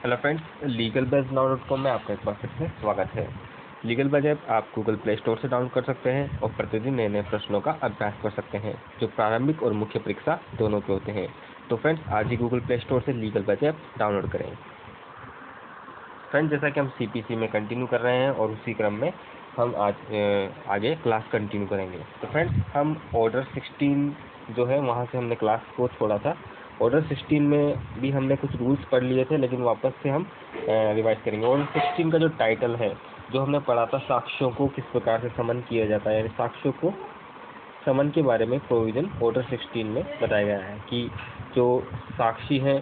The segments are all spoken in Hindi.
हेलो फ्रेंड्स, legalbuzz.com में आपका एक बार फिर से स्वागत है। लीगल बज ऐप आप गूगल प्ले स्टोर से डाउनलोड कर सकते हैं और प्रतिदिन नए नए प्रश्नों का अभ्यास कर सकते हैं जो प्रारंभिक और मुख्य परीक्षा दोनों के होते हैं। तो फ्रेंड्स, आज ही गूगल प्ले स्टोर से लीगल बज ऐप डाउनलोड करें। फ्रेंड्स, जैसा कि हम सीपीसी में कंटिन्यू कर रहे हैं और उसी क्रम में हम आज आगे क्लास कंटिन्यू करेंगे। तो फ्रेंड्स, हम ऑर्डर 16 जो है वहाँ से हमने क्लास को छोड़ा था। ऑर्डर 16 में भी हमने कुछ रूल्स पढ़ लिए थे, लेकिन वापस से हम रिवाइज करेंगे। ऑर्डर 16 का जो टाइटल है, जो हमने पढ़ा था, साक्ष्यों को किस प्रकार से समन किया जाता है, यानी साक्ष्यों को समन के बारे में प्रोविजन ऑर्डर 16 में बताया गया है कि जो साक्षी हैं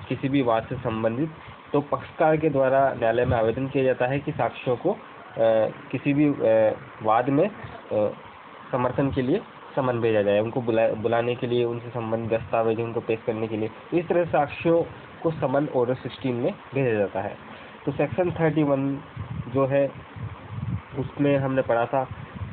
किसी भी वाद से संबंधित, तो पक्षकार के द्वारा न्यायालय में आवेदन किया जाता है कि साक्ष्यों को किसी भी वाद में समर्थन के लिए समन भेजा जाए, उनको बुलाने के लिए, उनसे संबंधित दस्तावेज उनको पेश करने के लिए। इस तरह साक्ष्यों को समन ऑर्डर 16 में भेजा जाता है। तो सेक्शन 31 जो है उसमें हमने पढ़ा था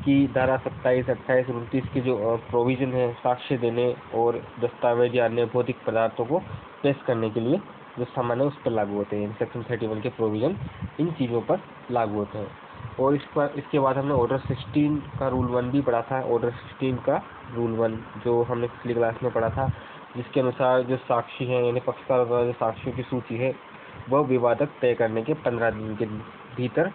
कि धारा 27, 28, 29 की जो प्रोविजन है साक्ष्य देने और दस्तावेज या अन्य भौतिक पदार्थों को पेश करने के लिए जो समन है उस पर लागू होते हैं। सेक्शन 31 के प्रोविजन इन चीज़ों पर लागू होते हैं। और इसके बाद हमने ऑर्डर 16 का रूल 1 भी पढ़ा था। ऑर्डर 16 का रूल 1 जो हमने पिछली क्लास में पढ़ा था, जिसके अनुसार जो साक्षी हैं यानी पक्षकार द्वारा जो साक्षियों की सूची है वह विवादक तय करने के 15 दिन के भीतर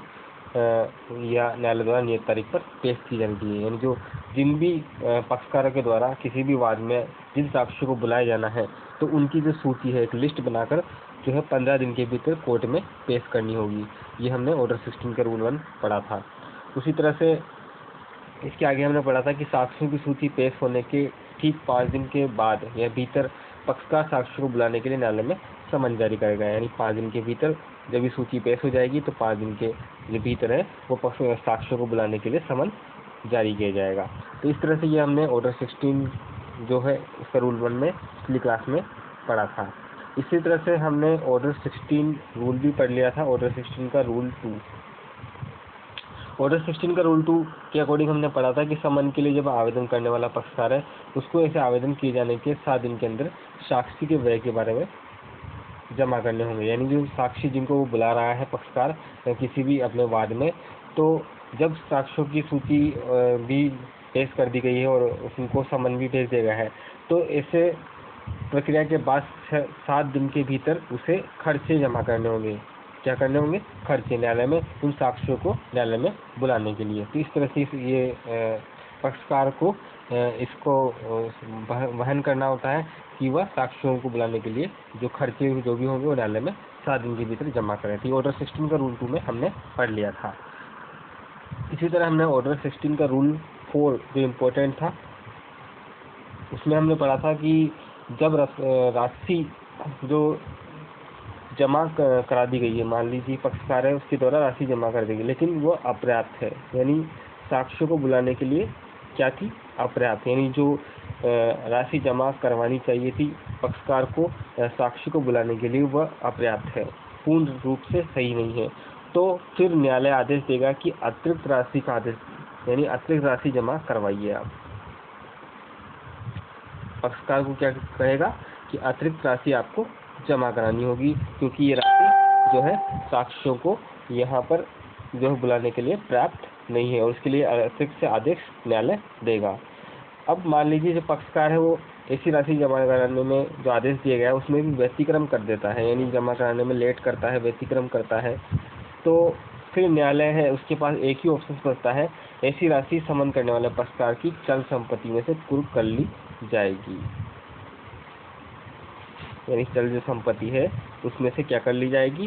या न्यायालय द्वारा नियत तारीख पर पेश की जानी चाहिए। यानी जो जिन भी पक्षकारों के द्वारा किसी भी वाद में जिन साक्षियों को बुलाया जाना है, तो उनकी जो सूची है एक लिस्ट बनाकर जो है 15 दिन के भीतर कोर्ट में पेश करनी होगी। ये हमने ऑर्डर 16 का रूल 1 पढ़ा था। उसी तरह से इसके आगे हमने पढ़ा था कि साक्षियों की सूची पेश होने के ठीक 5 दिन के बाद या भीतर पक्षकार साक्षियों को बुलाने के लिए न्यायालय में समन जारी करेगा। यानी 5 दिन के भीतर जब ये सूची पेश हो जाएगी तो 5 दिन के जो भीतर है वो साक्षियों को बुलाने के लिए समन जारी किया जाएगा। तो इस तरह से ये हमने ऑर्डर 16 जो है उसका रूल 1 में पिछली क्लास में पढ़ा था। इसी तरह से हमने ऑर्डर 16 रूल भी पढ़ लिया था। ऑर्डर 16 का रूल 2, ऑर्डर 16 का रूल 2 के अकॉर्डिंग हमने पढ़ा था कि समन के लिए जब आवेदन करने वाला पक्षकार है उसको ऐसे आवेदन किए जाने के 7 दिन के अंदर साक्षी के व्यय के बारे में जमा करने होंगे। यानी जो साक्षी जिनको वो बुला रहा है पक्षकार किसी भी अपने वाद में, तो जब साक्ष्यों की सूची भी पेश कर दी गई है और उनको समन भी भेज दिया गया है, तो ऐसे प्रक्रिया के बाद 7 दिन के भीतर उसे खर्चे जमा करने होंगे। क्या करने होंगे? खर्चे, न्यायालय में उन साक्ष्यों को न्यायालय में बुलाने के लिए। तो इस तरह से ये पक्षकार को इसको वहन करना होता है कि वह साक्ष्यों को बुलाने के लिए जो खर्चे जो भी होंगे वो न्यायालय में 7 दिन के भीतर जमा करें। तो ऑर्डर 16 का रूल 2 में हमने पढ़ लिया था। इसी तरह हमने ऑर्डर 16 का रूल 4 जो इम्पोर्टेंट था उसमें हमने पढ़ा था कि जब राशि जो जमा करा दी गई है, मान लीजिए पक्षकार है उसके द्वारा राशि जमा कर दी गई लेकिन वो अपर्याप्त है, यानी साक्ष्यों को बुलाने के लिए क्या थी? अपर्याप्त। यानी जो राशि जमा करवानी चाहिए थी पक्षकार को साक्षी को बुलाने के लिए वह अपर्याप्त है, पूर्ण रूप से सही नहीं है। तो फिर न्यायालय आदेश देगा कि अतिरिक्त राशि का आदेश, यानी अतिरिक्त राशि जमा करवाइए आप। पक्षकार को क्या कहेगा कि अतिरिक्त राशि आपको जमा करानी होगी, क्योंकि ये राशि जो है साक्ष्यों को यहाँ पर जो है बुलाने के लिए पर्याप्त नहीं है और उसके लिए अतिरिक्त से आदेश न्यायालय देगा। अब मान लीजिए जो पक्षकार है वो ऐसी राशि जमा कराने में जो आदेश दिया गया है उसमें भी व्यतिक्रम कर देता है, यानी जमा कराने में लेट करता है, व्यतिक्रम करता है, तो फिर न्यायालय है उसके पास एक ही ऑप्शन बचता है, ऐसी राशि समन करने वाले पक्षकार की चल संपत्ति में से कुर्क कर ली जाएगी। यानी चल जो संपत्ति है उसमें से क्या कर ली जाएगी?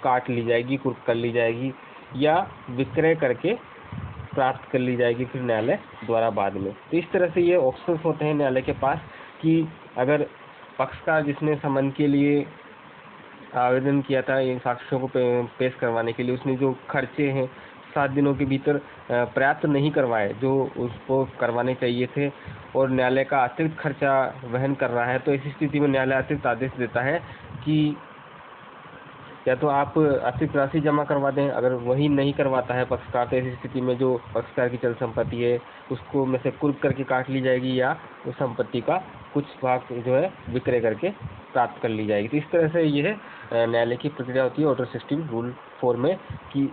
काट ली जाएगी, कुर्क कर ली जाएगी या विक्रय करके प्राप्त कर ली जाएगी फिर न्यायालय द्वारा बाद में। तो इस तरह से ये ऑप्शंस होते हैं न्यायालय के पास कि अगर पक्षकार जिसने समन के लिए आवेदन किया था इन साक्ष्यों को पेश करवाने के लिए, उसने जो खर्चे हैं 7 दिनों के भीतर पर्याप्त नहीं करवाए जो उसको करवाने चाहिए थे और न्यायालय का अतिरिक्त खर्चा वहन कर रहा है, तो ऐसी स्थिति में न्यायालय अतिरिक्त आदेश देता है कि या तो आप अतिरिक्त राशि जमा करवा दें। अगर वही नहीं करवाता है पक्षकार, तो ऐसी स्थिति में जो पक्षकार की चल संपत्ति है उसको में से कुर्क करके काट ली जाएगी या उस संपत्ति का कुछ भाग जो है विक्रय करके प्राप्त कर ली जाएगी। तो इस तरह से यह न्यायालय की प्रक्रिया होती है ऑर्डर 16 रूल 4 में, कि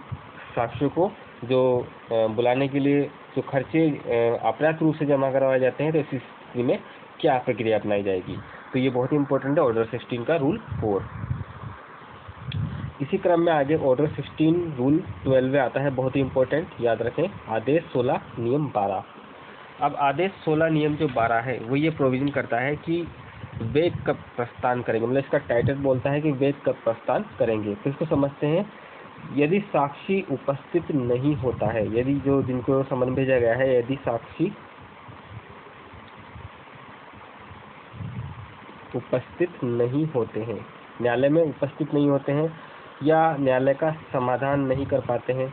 साक्ष्यों को जो बुलाने के लिए जो खर्चे अपर्याप्त रूप से जमा करवाए जाते हैं, तो इस स्थिति में क्या प्रक्रिया अपनाई जाएगी। तो ये बहुत ही इंपॉर्टेंट है ऑर्डर 16 का रूल 4। इसी क्रम में आगे ऑर्डर 16 रूल 12 आता है, बहुत ही इंपॉर्टेंट, याद रखें, आदेश 16 नियम 12। अब आदेश 16 नियम जो 12 है वो ये प्रोविजन करता है कि वे कब प्रस्थान करेंगे, मतलब इसका टाइटल बोलता है कि वे कब प्रस्थान करेंगे। तो इसको समझते हैं। यदि साक्षी उपस्थित नहीं होता है, यदि जो जिनको समन भेजा गया है, यदि साक्षी उपस्थित नहीं होते हैं, न्यायालय में उपस्थित नहीं होते हैं या न्यायालय का समाधान नहीं कर पाते हैं,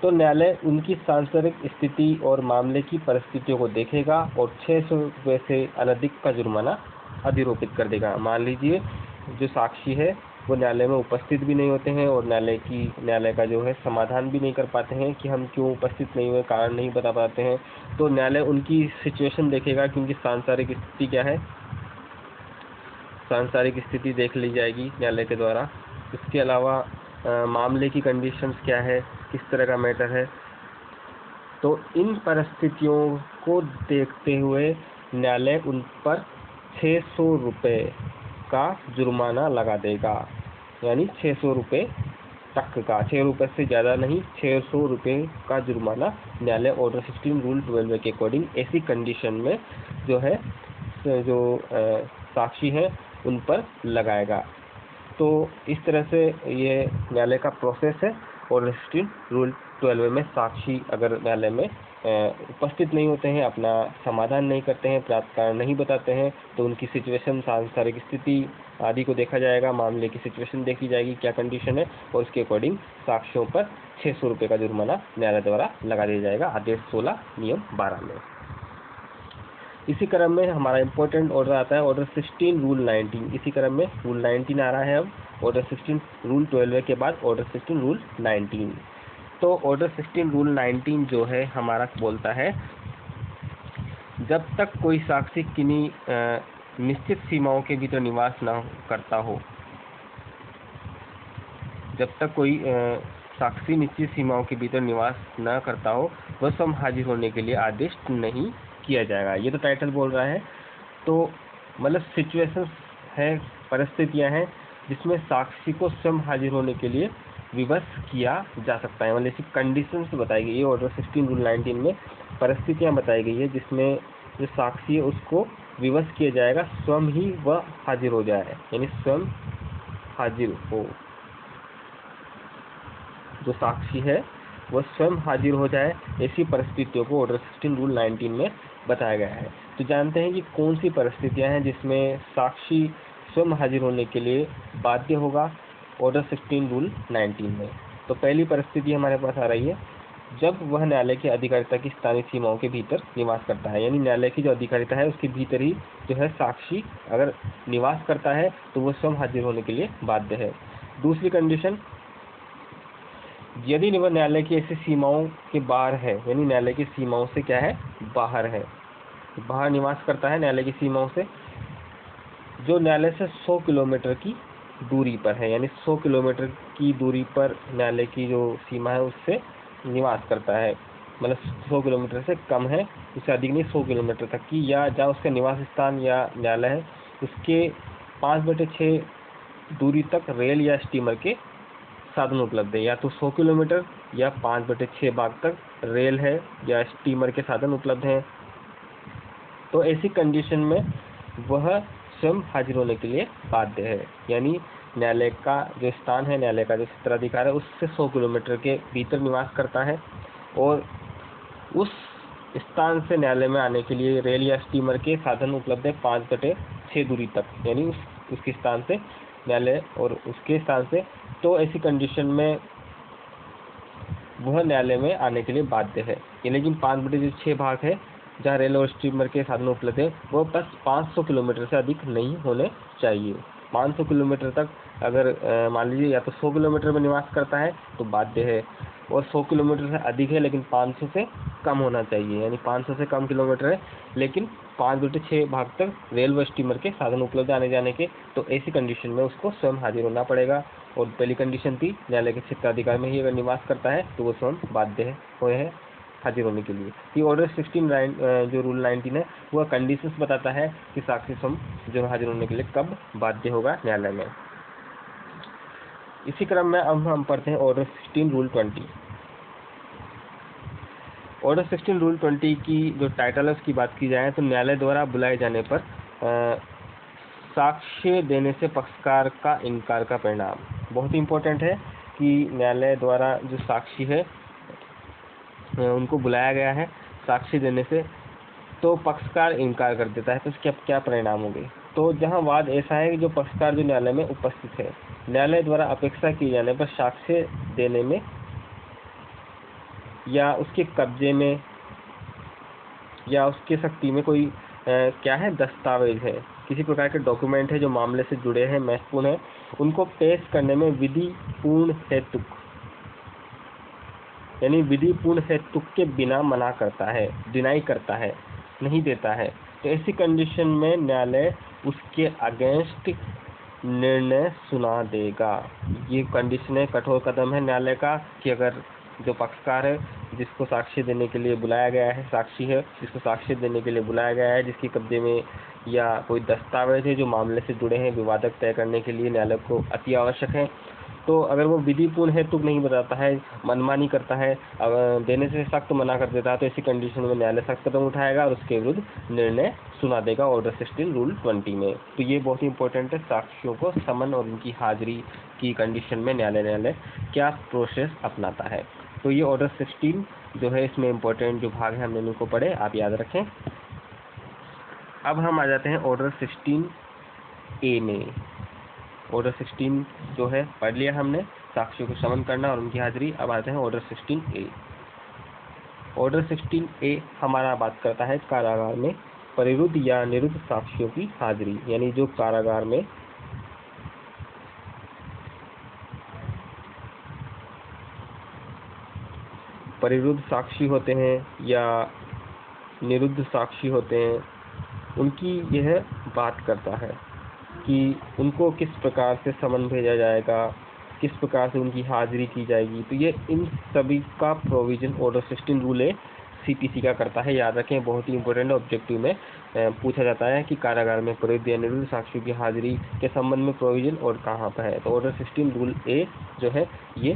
तो न्यायालय उनकी सांसारिक स्थिति और मामले की परिस्थितियों को देखेगा और 600 रुपये से अनधिक का जुर्माना अधिरोपित कर देगा। मान लीजिए जो साक्षी है वो न्यायालय में उपस्थित भी नहीं होते हैं और न्यायालय का जो है समाधान भी नहीं कर पाते हैं कि हम क्यों उपस्थित नहीं हुए, कारण नहीं बता पाते हैं। तो न्यायालय उनकी सिचुएशन देखेगा कि उनकी सांसारिक स्थिति क्या है, सांसारिक स्थिति देख ली जाएगी न्यायालय के द्वारा। इसके अलावा मामले की कंडीशंस क्या है, किस तरह का मैटर है। तो इन परिस्थितियों को देखते हुए न्यायालय उन पर 600 रुपये का जुर्माना लगा देगा, यानी 600 रुपये तक का, 6 रुपये से ज़्यादा नहीं, 600 रुपये का जुर्माना न्यायालय ऑर्डर 16 रूल 12 के अकॉर्डिंग ऐसी कंडीशन में जो है जो साक्षी है उन पर लगाएगा। तो इस तरह से ये न्यायालय का प्रोसेस है। ऑर्डर 16 रूल 12 में साक्षी अगर न्यायालय में उपस्थित नहीं होते हैं, अपना समाधान नहीं करते हैं, प्राप्त कारण नहीं बताते हैं, तो उनकी सिचुएशन, सांसारिक स्थिति आदि को देखा जाएगा, मामले की सिचुएशन देखी जाएगी क्या कंडीशन है, और उसके अकॉर्डिंग साक्षियों पर 600 रुपये का जुर्माना न्यायालय द्वारा लगा दिया जाएगा आदेश 16 नियम 12 में। इसी क्रम में हमारा इंपॉर्टेंट ऑर्डर आता है ऑर्डर 16 रूल 19। इसी क्रम में रूल 19 आ रहा है। अब ऑर्डर 16 रूल 12 के बाद ऑर्डर 16 रूल 19। तो ऑर्डर 16 रूल 19 जो है हमारा बोलता है, जब तक कोई साक्षी किन्हीं निश्चित सीमाओं के भीतर निवास न करता हो, जब तक कोई साक्षी निश्चित सीमाओं के भीतर निवास न करता हो, वह स्वयं हाजिर होने के लिए आदेश नहीं किया जाएगा। ये तो टाइटल बोल रहा है। तो मतलब सिचुएशंस है, परिस्थितियां हैं जिसमें साक्षी को स्वयं हाजिर होने के लिए विवश किया जा सकता है, मतलब इसी कंडीशंस बताई गई है। ऑर्डर 16 रूल 19 में परिस्थितियां बताई गई है जिसमें जो साक्षी है उसको विवश किया जाएगा, स्वयं ही वह हाजिर हो जाए, यानी स्वयं हाजिर हो, जो साक्षी है वह स्वयं हाजिर हो जाए। ऐसी परिस्थितियों को ऑर्डर 16 रूल 19 में बताया गया है। तो जानते हैं कि कौन सी परिस्थितियां हैं जिसमें साक्षी स्वयं हाजिर होने के लिए बाध्य होगा ऑर्डर 16 रूल 19 में। तो पहली परिस्थिति हमारे पास आ रही है, जब वह न्यायालय की अधिकारिता की स्थानीय सीमाओं के भीतर निवास करता है, यानी न्यायालय की जो अधिकारिता है उसके भीतर ही जो है साक्षी अगर निवास करता है तो वह स्वयं हाजिर होने के लिए बाध्य है। दूसरी कंडीशन, यदि वह न्यायालय की ऐसी सीमाओं के बाहर है, यानी न्यायालय की सीमाओं से क्या है, बाहर है, बाहर निवास करता है न्यायालय की सीमाओं से, जो न्यायालय से 100 किलोमीटर की दूरी पर है, यानी 100 किलोमीटर की दूरी पर न्यायालय की जो सीमा है उससे निवास करता है, मतलब 100 किलोमीटर से कम है, उससे अधिक नहीं, 100 किलोमीटर तक की, या जहाँ उसका निवास स्थान या न्यायालय है उसके 5/6 दूरी तक रेल या स्टीमर के साधन उपलब्ध है, या तो 100 किलोमीटर या 5/6 भाग तक रेल है या स्टीमर के साधन उपलब्ध हैं। तो ऐसी कंडीशन में वह स्वयं हाजिर होने के लिए बाध्य है, यानी न्यायालय का जो स्थान है, न्यायालय का जो क्षेत्राधिकार है उससे 100 किलोमीटर के भीतर निवास करता है और उस स्थान से न्यायालय में आने के लिए रेल या स्टीमर के साधन उपलब्ध है 5/6 दूरी तक, यानी उसके स्थान से न्यायालय और उसके स्थान से। तो ऐसी कंडीशन में वह न्यायालय में आने के लिए बाध्य है। ये लेकिन 5/6 भाग है जहाँ रेल और स्टीमर के साधन उपलब्ध है, वो बस 500 किलोमीटर से अधिक नहीं होने चाहिए। 500 किलोमीटर तक अगर मान लीजिए या तो 100 किलोमीटर में निवास करता है तो बाध्य है, और 100 किलोमीटर से अधिक है लेकिन 500 से कम होना चाहिए, यानी 500 से कम किलोमीटर है लेकिन 5/6 भाग तक रेलवे स्टीमर के साधन उपलब्ध आने जाने के, तो ऐसी कंडीशन में उसको स्वयं हाजिर होना पड़ेगा। और पहली कंडीशन थी न्यायालय के क्षेत्राधिकार में ही अगर निवास करता है तो वो स्वयं बाध्य है हाजिर होने के लिए। ये ऑर्डर 16 जो रूल 19 है वह कंडीशंस बताता है कि साक्षी स्वयं जो हाजिर होने के लिए कब बाध्य होगा न्यायालय में। इसी क्रम में अब हम पढ़ते हैं ऑर्डर 16 रूल 20। ऑर्डर 16 रूल 20 की जो टाइटल है उसकी बात की जाए तो न्यायालय द्वारा बुलाए जाने पर साक्ष्य देने से पक्षकार का इनकार का परिणाम। बहुत ही इम्पोर्टेंट है कि न्यायालय द्वारा जो साक्षी है उनको बुलाया गया है साक्ष्य देने से, तो पक्षकार इनकार कर देता है तो इसके क्या परिणाम होंगे। तो जहां वाद ऐसा है कि जो पक्षकार जो न्यायालय में उपस्थित है, न्यायालय द्वारा अपेक्षा किए जाने पर साक्ष्य देने में या उसके कब्जे में या उसके शक्ति में कोई क्या है दस्तावेज है, किसी प्रकार के डॉक्यूमेंट है जो मामले से जुड़े हैं, महत्वपूर्ण है, उनको पेश करने में विधि पूर्ण हेतु यानी विधि पूर्ण हेतु के बिना मना करता है, डिनाई करता है, नहीं देता है, तो ऐसी कंडीशन में न्यायालय उसके अगेंस्ट निर्णय सुना देगा। ये कंडीशन है, कठोर कदम है न्यायालय का कि अगर जो पक्षकार है जिसको साक्ष्य देने के लिए बुलाया गया है, साक्षी है जिसको साक्ष्य देने के लिए बुलाया गया है, जिसके कब्जे में या कोई दस्तावेज है जो मामले से जुड़े हैं, विवादक तय करने के लिए न्यायालय को अति आवश्यक है, तो अगर वो विधिपूर्ण हेतु नहीं बताता है, मनमानी करता है, देने से सख्त मना कर देता है, तो ऐसी कंडीशन में न्यायालय सख्त कदम उठाएगा और उसके विरुद्ध निर्णय सुना देगा ऑर्डर 16 रूल 20 में। तो ये बहुत ही इंपॉर्टेंट है, साक्ष्यों को समन और उनकी हाजिरी की कंडीशन में न्यायालय क्या प्रोसेस अपनाता है। तो ये ऑर्डर 16 जो है इसमें इम्पोर्टेंट जो भाग है हमने इनको पढ़े, आप याद रखें। अब हम आ जाते हैं ऑर्डर 16A में। ऑर्डर 16 जो है पढ़ लिया हमने, साक्ष्यों को समन करना और उनकी हाजिरी। अब आते हैं ऑर्डर 16A। ऑर्डर 16A हमारा बात करता है कारागार में परिरुद्ध या निरुद्ध साक्ष्यों की हाजिरी, यानी जो कारागार में परिरुद्ध साक्षी होते हैं या निरुद्ध साक्षी होते हैं, उनकी यह बात करता है कि उनको किस प्रकार से समन भेजा जाएगा, किस प्रकार से उनकी हाजिरी की जाएगी। तो ये इन सभी का प्रोविजन ऑर्डर 16 रूल ए CPC का करता है। याद रखें, बहुत ही इंपॉर्टेंट ऑब्जेक्टिव में पूछा जाता है कि कारागार में परिरुद्ध या निरुद्ध साक्षियों की हाजिरी के संबंध में प्रोविजन और कहाँ पर है। तो ऑर्डर 16 रूल ए जो है ये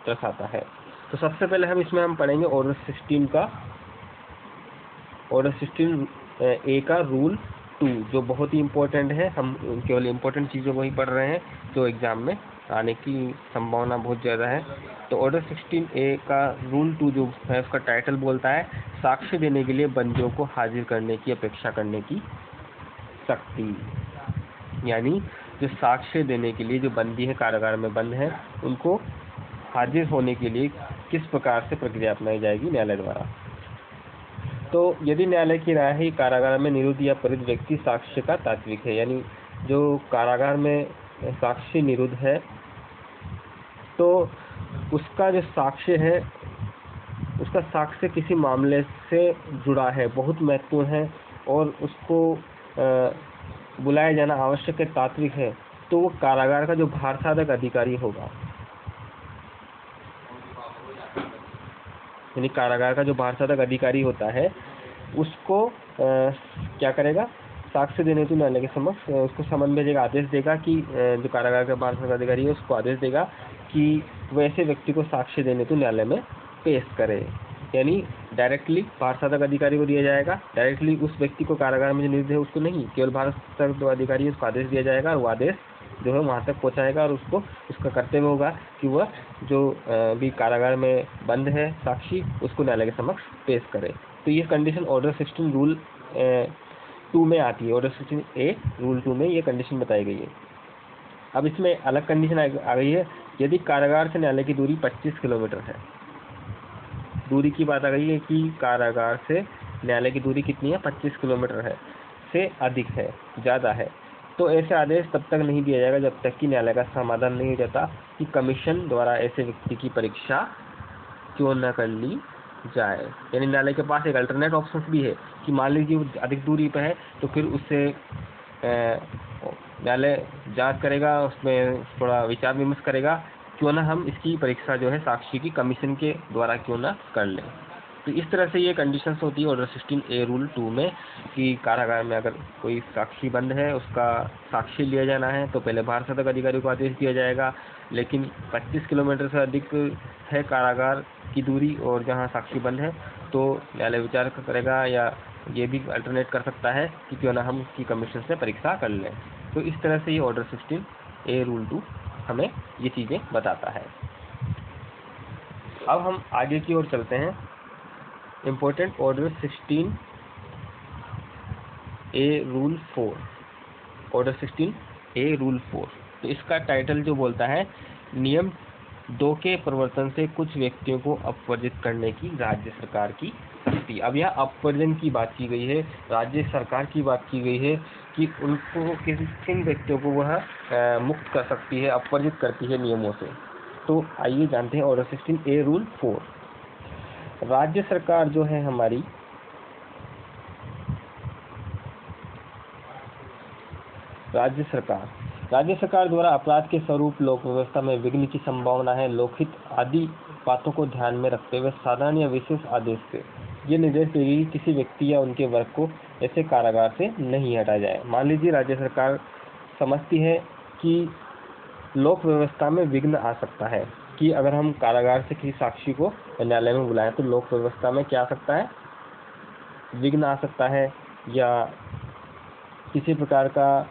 दर्शाता है। तो सबसे पहले हम पढ़ेंगे ऑर्डर 16 का, ऑर्डर 16A का रूल 2 जो बहुत ही इम्पोर्टेंट है। हम केवल इम्पोर्टेंट चीज़ों को ही पढ़ रहे हैं जो एग्जाम में आने की संभावना बहुत ज़्यादा है। तो ऑर्डर 16A का रूल 2 जो है उसका टाइटल बोलता है साक्ष्य देने के लिए बंदियों को हाजिर करने की अपेक्षा करने की शक्ति। यानी जो साक्ष्य देने के लिए जो बंदी है, कारागार में बंद है, उनको हाजिर होने के लिए किस प्रकार से प्रक्रिया अपनाई जाएगी न्यायालय द्वारा। तो यदि न्यायालय की राय है कारागार में निरुद्ध या परिरुद्ध व्यक्ति साक्ष्य का तात्विक है, यानी जो कारागार में साक्षी निरुद्ध है तो उसका जो साक्ष्य है उसका साक्ष्य किसी मामले से जुड़ा है, बहुत महत्वपूर्ण है और उसको बुलाया जाना आवश्यक है, तात्विक है, तो वो कारागार का जो भारसाधक अधिकारी होगा, यानी कारागार का जो भारसाधक अधिकारी होता है उसको क्या करेगा, साक्ष्य देने हेतु न्यायालय के समक्ष उसको समन भेजेगा, आदेश देगा कि जो कारागार का भारसाधक अधिकारी है उसको आदेश देगा कि वैसे व्यक्ति को साक्ष्य देने हेतु न्यायालय में पेश करे। यानी डायरेक्टली भारसाधक अधिकारी को दिया जाएगा, डायरेक्टली उस व्यक्ति को कारागार में जो निरुद्ध है उसको नहीं, केवल भारसाधक अधिकारी है उसको आदेश दिया जाएगा और वो आदेश जो है वहाँ तक पहुँचाएगा और उसको उसका कर्तव्य होगा कि वह जो भी कारागार में बंद है साक्षी उसको न्यायालय के समक्ष पेश करे। तो ये कंडीशन ऑर्डर 16 रूल 2 में आती है। ऑर्डर 16A रूल 2 में ये कंडीशन बताई गई है। अब इसमें अलग कंडीशन आ गई है, यदि कारागार से न्यायालय की दूरी 25 किलोमीटर है, दूरी की बात आ गई है कि कारागार से न्यायालय की दूरी कितनी है, 25 किलोमीटर है, से अधिक है, ज़्यादा है, तो ऐसे आदेश तब तक नहीं दिया जाएगा जब तक कि न्यायालय का समाधान नहीं हो जाता कि कमीशन द्वारा ऐसे व्यक्ति की परीक्षा क्यों न कर ली जाए। यानी न्यायालय के पास एक अल्टरनेट ऑप्शन भी है कि मान लीजिए वो अधिक दूरी पर है तो फिर उससे न्यायालय जांच करेगा, उसमें थोड़ा विचार विमर्श करेगा, क्यों ना हम इसकी परीक्षा जो है साक्षी की कमीशन के द्वारा क्यों ना कर लें। तो इस तरह से ये कंडीशंस होती है ऑर्डर 16A रूल 2 में कि कारागार में अगर कोई साक्षी बंद है, उसका साक्षी लिया जाना है तो पहले बाहर सदक अधिकारी को आदेश दिया जाएगा, लेकिन 25 किलोमीटर से अधिक है कारागार की दूरी और जहां साक्षी बंद है तो न्यायालय विचार करेगा या ये भी अल्टरनेट कर सकता है कि क्यों ना हम उसकी कमीशन से परीक्षा कर लें। तो इस तरह से ये ऑर्डर 16A रूल 2 हमें ये चीज़ें बताता है। अब हम आगे की ओर चलते हैं। Important order 16A rule 4, order 16A rule 4। तो इसका टाइटल जो बोलता है नियम 2 के प्रवर्तन से कुछ व्यक्तियों को अपवर्जित करने की राज्य सरकार की शक्ति। अब यहाँ अपवर्जन की बात की गई है, राज्य सरकार की बात की गई है कि उनको किन व्यक्तियों को वह मुक्त कर सकती है, अपवर्जित करती है नियमों से। तो आइए जानते हैं ऑर्डर 16A रूल 4। राज्य सरकार जो है हमारी, राज्य सरकार द्वारा अपराध के स्वरूप, लोक व्यवस्था में विघ्न की संभावना है, लोकहित आदि बातों को ध्यान में रखते हुए साधारण या विशेष आदेश से ये निर्देश देगी कि किसी व्यक्ति या उनके वर्ग को ऐसे कारागार से नहीं हटाया जाए। मान लीजिए राज्य सरकार समझती है कि लोक व्यवस्था में विघ्न आ सकता है कि अगर हम कारागार से किसी साक्षी को न्यायालय में बुलाएं तो लोक व्यवस्था में क्या आ सकता है, विघ्न आ सकता है, या किसी प्रकार का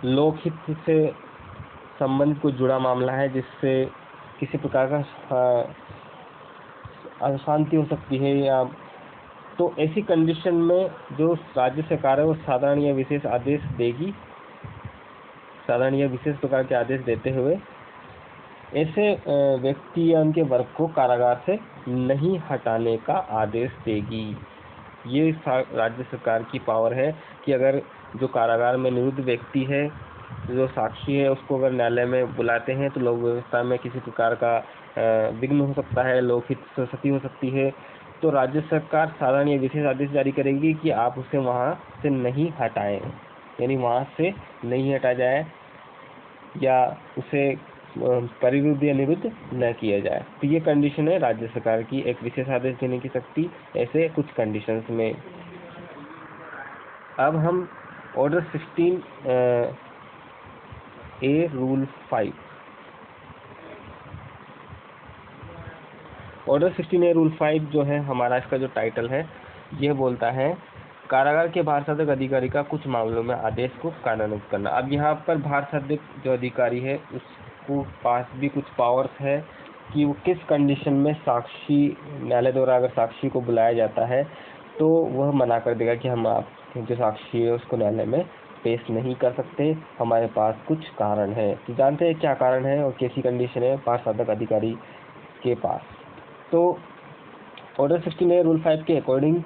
लोकहित से संबंध को जुड़ा मामला है जिससे किसी प्रकार का अशांति हो सकती है, या तो ऐसी कंडीशन में जो राज्य सरकार है वो साधारण या विशेष आदेश देगी, साधारण या विशेष प्रकार के आदेश देते हुए ऐसे व्यक्ति या उनके वर्ग को कारागार से नहीं हटाने का आदेश देगी। ये राज्य सरकार की पावर है कि अगर जो कारागार में निरुद्ध व्यक्ति है, जो साक्षी है, उसको अगर न्यायालय में बुलाते हैं तो लोक व्यवस्था में किसी प्रकार का विघ्न हो सकता है, लोकहित क्षति हो सकती है, तो राज्य सरकार साधारण या विशेष आदेश जारी करेगी कि आप उसे वहाँ से नहीं हटाएं, यानी वहाँ से नहीं हटाया जाए या उसे परिरुद्ध या निरुद्ध न किया जाए। तो ये कंडीशन है राज्य सरकार की, एक विशेष आदेश देने की शक्ति ऐसे कुछ कंडीशंस में। अब हम order 16A rule 5, order 16A rule 5 जो है हमारा, इसका जो टाइटल है यह बोलता है कारागार के बाहर सदक अधिकारी का कुछ मामलों में आदेश को कार्यान्वित करना। अब यहाँ पर बाहर सदक जो अधिकारी है उसको पास भी कुछ पावर्स है कि वो किस कंडीशन में साक्षी, न्यायालय द्वारा अगर साक्षी को बुलाया जाता है तो वह मना कर देगा कि हम आप जो साक्षी है उसको न्यायालय में पेश नहीं कर सकते, हमारे पास कुछ कारण है। तो जानते हैं क्या कारण है और कैसी कंडीशन है बाहर सदक अधिकारी के पास। तो ऑर्डर 16A रूल 5 के अकॉर्डिंग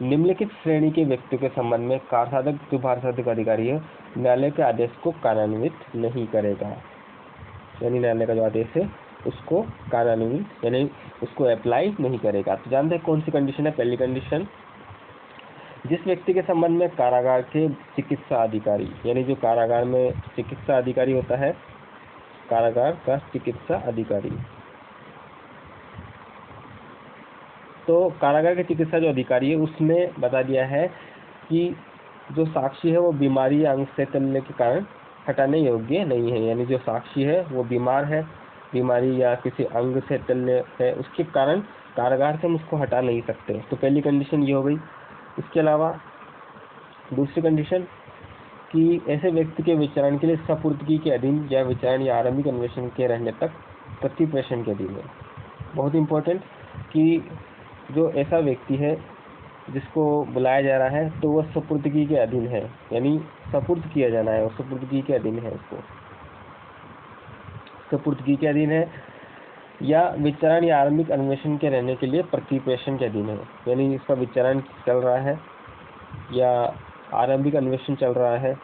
निम्नलिखित श्रेणी के व्यक्तियों के संबंध में कारसाधक जो बाहर सदक अधिकारी है न्यायालय के आदेश को कार्यान्वित नहीं करेगा, यानी न्यायालय का जो आदेश है उसको कार्यान्वित यानी उसको अप्लाई नहीं करेगा। तो जानते हैं कौन सी कंडीशन है। पहली कंडीशन, जिस व्यक्ति के संबंध में कारागार के चिकित्सा अधिकारी, यानी जो कारागार में चिकित्सा अधिकारी होता है, कारागार का चिकित्सा अधिकारी, तो कारागार के चिकित्सा जो अधिकारी है उसने बता दिया है कि जो साक्षी है वो बीमारी या अंग शैथिल्य के कारण हटाने योग्य नहीं है, यानी जो साक्षी है वो बीमार है, बीमारी या किसी अंग शैथिल्य है उसके कारण कारागार से हम उसको हटा नहीं सकते। तो पहली कंडीशन ये हो गई। इसके अलावा दूसरी कंडीशन कि ऐसे व्यक्ति के विचारण के लिए सपुर्दगी के अधीन या विचारण या आरंभिक अन्वेषण के रहने तक प्रतिप्रेषण के अधीन है। बहुत इंपॉर्टेंट कि जो ऐसा व्यक्ति है जिसको बुलाया जा रहा है तो वह सपुर्दगी के अधीन है, यानी सपुर्द किया जाना है और सपुर्दगी के अधीन है, उसको सपुर्दगी के अधीन है, या विचारण या आरंभिक अन्वेषण के रहने के लिए प्रतिप्रेषण के अधीन है, यानी इसका विचारण चल रहा है या आरंभिक अन्वेषण चल रहा है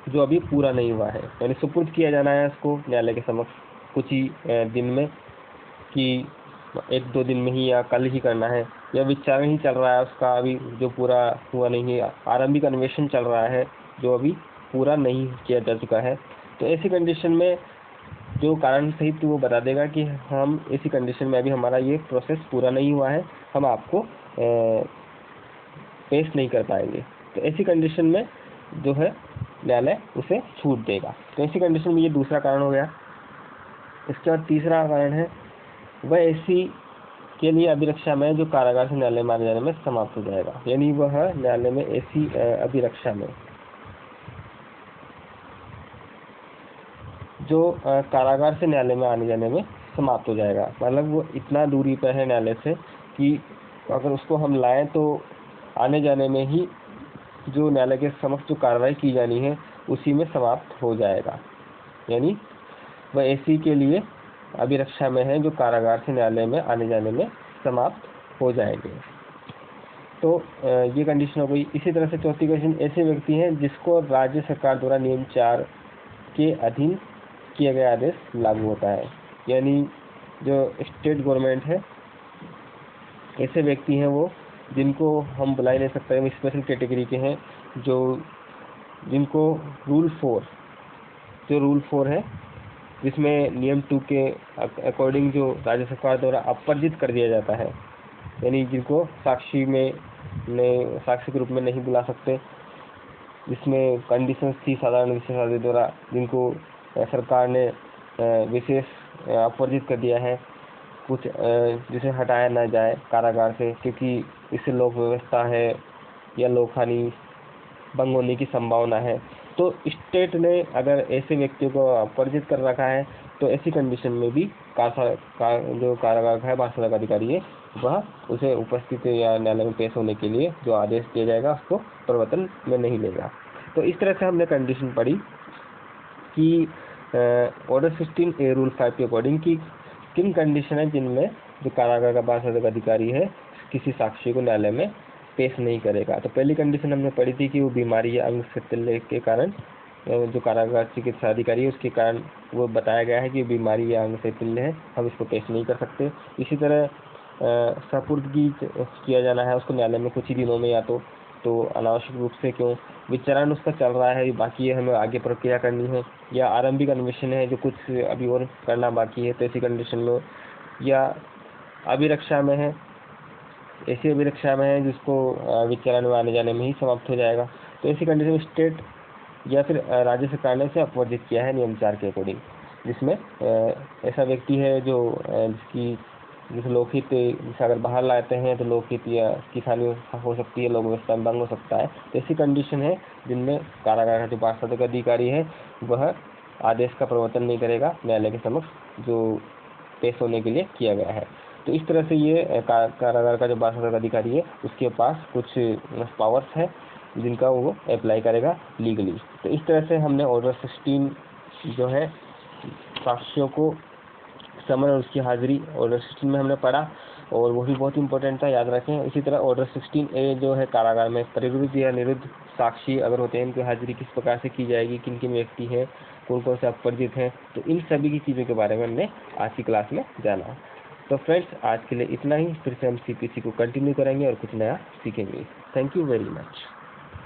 जो अभी पूरा नहीं हुआ है, यानी सुपुर्द किया जाना है उसको न्यायालय के समक्ष कुछ ही दिन में, कि 1-2 दिन में ही या कल ही करना है, या विचारण ही चल रहा है उसका अभी जो पूरा हुआ नहीं है, आरंभिक अन्वेषण चल रहा है जो अभी पूरा नहीं किया जा चुका है। तो ऐसी कंडीशन में जो कारण सहित वो बता देगा कि हम ऐसी कंडीशन में अभी हमारा ये प्रोसेस पूरा नहीं हुआ है, हम आपको पेश नहीं कर पाएंगे। तो ऐसी कंडीशन में जो है न्यायालय उसे छूट देगा। तो ऐसी कंडीशन में ये दूसरा कारण हो गया। इसके बाद तीसरा कारण है वह ऐसी के लिए अभिरक्षा में जो कारागार से न्यायालय में आने जाने में समाप्त हो जाएगा, यानी वह न्यायालय में ऐसी अभिरक्षा में जो कारागार से न्यायालय में आने जाने में समाप्त हो जाएगा। मतलब वो इतना दूरी पर है न्यायालय से कि अगर उसको हम लाएं तो आने जाने में ही जो न्यायालय के समक्ष जो कार्रवाई की जानी है उसी में समाप्त हो जाएगा, यानी वह ऐसी के लिए अभिरक्षा में है जो कारागार से न्यायालय में आने जाने में समाप्त हो जाएंगे। तो ये कंडीशन हो गई। इसी तरह से चौथी कंडीशन, ऐसे व्यक्ति हैं जिसको राज्य सरकार द्वारा नियम 4 के अधीन किया गया आदेश लागू होता है, यानी जो स्टेट गवर्नमेंट है, ऐसे व्यक्ति हैं वो जिनको हम बुला ही नहीं सकते, हम स्पेशल कैटेगरी के हैं, जो जिनको रूल 4 है जिसमें नियम 2 के अकॉर्डिंग जो राज्य सरकार द्वारा अपर्जित कर दिया जाता है, यानी जिनको साक्षी के रूप में नहीं बुला सकते, जिसमें कंडीशंस थी साधारण विशेष आदेश द्वारा, जिनको सरकार ने विशेष अपर्जित कर दिया है, कुछ जिसे हटाया ना जाए कारागार से क्योंकि इससे लोक व्यवस्था है या लोक हानि भंग होने की संभावना है। तो स्टेट ने अगर ऐसे व्यक्तियों को अपर्जित कर रखा है तो ऐसी कंडीशन में भी जो कारागार है भारत का अधिकारी है वह उसे उपस्थित या न्यायालय में पेश होने के लिए जो आदेश दिया जाएगा उसको प्रवर्तन में नहीं लेगा। तो इस तरह से हमने कंडीशन पढ़ी कि ऑर्डर 16A रूल 5 के अकॉर्डिंग की किन कंडीशन है जिनमें जो कारागार का भारत का अधिकारी है किसी साक्षी को न्यायालय में पेश नहीं करेगा। तो पहली कंडीशन हमने पढ़ी थी कि वो बीमारी या अंग शैथिल्य के कारण जो कारागार चिकित्सा अधिकारी है उसके कारण वो बताया गया है कि बीमारी या अंग शैथिल्य है, हम इसको पेश नहीं कर सकते। इसी तरह सपुर्दगी किया जाना है उसको न्यायालय में कुछ ही दिनों में, या तो अनावश्यक रूप से क्यों विचारण उसका चल रहा है बाकी है, हमें आगे प्रक्रिया करनी है, या आरंभिक अन्वेषण है जो कुछ अभी और करना बाकी है, तो ऐसी कंडीशन में, या अभिरक्षा में है, ऐसी अभिरक्षा में है जिसको विचारण में आने जाने में ही समाप्त हो जाएगा। तो ऐसी कंडीशन में स्टेट या फिर राज्य सरकार ने इसे अपर्जित किया है नियम 4 के अकॉर्डिंग, जिसमें ऐसा व्यक्ति है जो जिस लोकहित जिसे अगर बाहर लाते हैं तो लोकहित या किसानी हो सकती है, लोक व्यवस्था में भंग हो सकता है। तो ऐसी कंडीशन है जिनमें कारागार का जो पार्षद अधिकारी है वह आदेश का प्रवर्तन नहीं करेगा न्यायालय के समक्ष जो पेश होने के लिए किया गया है। तो इस तरह से ये कारागार का जो पार्षद अधिकारी है उसके पास कुछ पावर्स है जिनका वो अप्लाई करेगा लीगली। तो इस तरह से हमने ऑर्डर 16 जो है साक्ष्यों को समन और उसकी हाजिरी ऑर्डर 16 में हमने पढ़ा और वो भी बहुत इंपॉर्टेंट था, याद रखें। इसी तरह ऑर्डर 16A जो है कारागार में प्रविरुद्ध या निरुद्ध साक्षी अगर होते हैं उनकी हाजिरी किस प्रकार से की जाएगी, किन किन व्यक्ति हैं, कौन कौन से अपर्जित हैं, तो इन सभी की चीज़ों के बारे में हमने आज की क्लास में जाना। तो फ्रेंड्स आज के लिए इतना ही, फिर से हम CPC को कंटिन्यू करेंगे और कुछ नया सीखेंगे। Thank you very much.